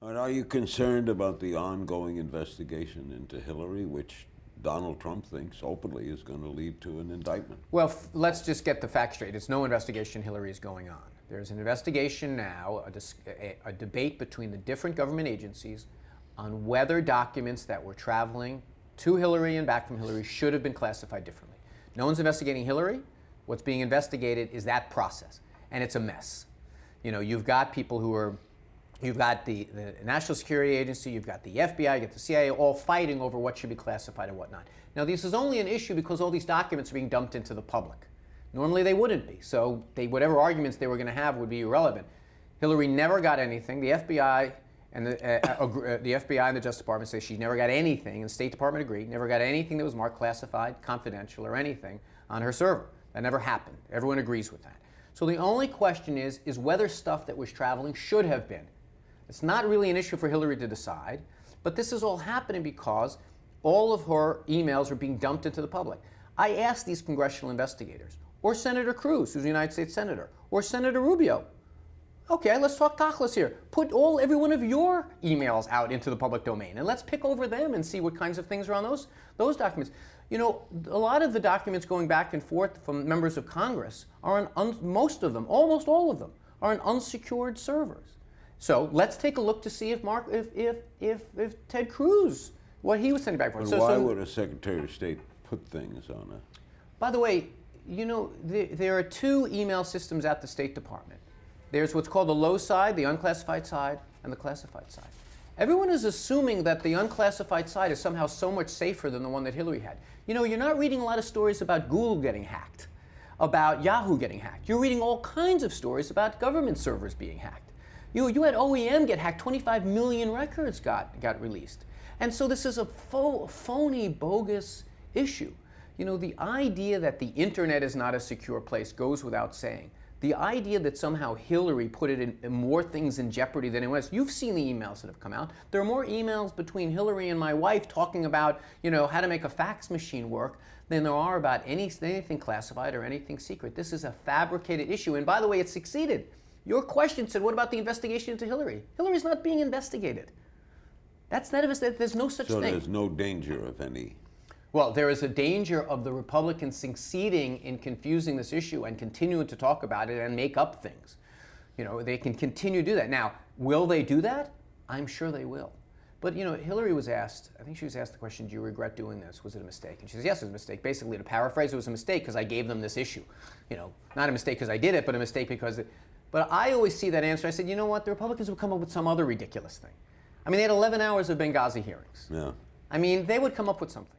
And are you concerned about the ongoing investigation into Hillary, which Donald Trump thinks openly is going to lead to an indictment? Well, let's just get the facts straight. It's no investigation Hillary is going on. There's an investigation now, a debate between the different government agencies on whether documents that were traveling to Hillary and back from Hillary should have been classified differently. No one's investigating Hillary. What's being investigated is that process, and it's a mess. You know, you've got people who are, you've got the National Security Agency, you've got the FBI, you've got the CIA, all fighting over what should be classified and what not. Now, this is only an issue because all these documents are being dumped into the public. Normally, they wouldn't be, so whatever arguments they were going to have would be irrelevant. Hillary never got anything. The FBI and the FBI and the Justice Department say she never got anything, and the State Department agreed, never got anything that was marked classified, confidential, or anything on her server. That never happened. Everyone agrees with that. So the only question is whether stuff that was traveling should have been. It's not really an issue for Hillary to decide, but this is all happening because all of her emails are being dumped into the public. I asked these congressional investigators, or Senator Cruz, who's a United States Senator, or Senator Rubio, okay, let's talk tachlis here. Put every one of your emails out into the public domain, and let's pick over them and see what kinds of things are on those documents. You know, a lot of the documents going back and forth from members of Congress are on, most of them, almost all of them, are on unsecured servers. So let's take a look to see if Ted Cruz, what he was sending back and forth. But why would a Secretary of State put things on a... By the way, you know, there are two email systems at the State Department. There's what's called the low side, the unclassified side, and the classified side. Everyone is assuming that the unclassified side is somehow so much safer than the one that Hillary had. You know, you're not reading a lot of stories about Google getting hacked, about Yahoo getting hacked. You're reading all kinds of stories about government servers being hacked. You had OEM get hacked, 25 million records got released. And so this is a phony, bogus issue. You know, the idea that the internet is not a secure place goes without saying. The idea that somehow Hillary put it in more things in jeopardy than anyone else. You've seen the emails that have come out. There are more emails between Hillary and my wife talking about, you know, how to make a fax machine work than there are about anything classified or anything secret. This is a fabricated issue. And by the way, it succeeded. Your question said, what about the investigation into Hillary? Hillary's not being investigated. There's no such thing. So there's no danger of any... Well, there is a danger of the Republicans succeeding in confusing this issue and continuing to talk about it and make up things. You know, they can continue to do that. Now, will they do that? I'm sure they will. But, you know, Hillary was asked, I think she was asked the question, do you regret doing this? Was it a mistake? And she says, yes, it was a mistake. Basically, to paraphrase, it was a mistake because I gave them this issue. You know, not a mistake because I did it, but a mistake because... But I always see that answer. I said, you know what? The Republicans would come up with some other ridiculous thing. I mean, they had 11 hours of Benghazi hearings. Yeah. I mean, they would come up with something.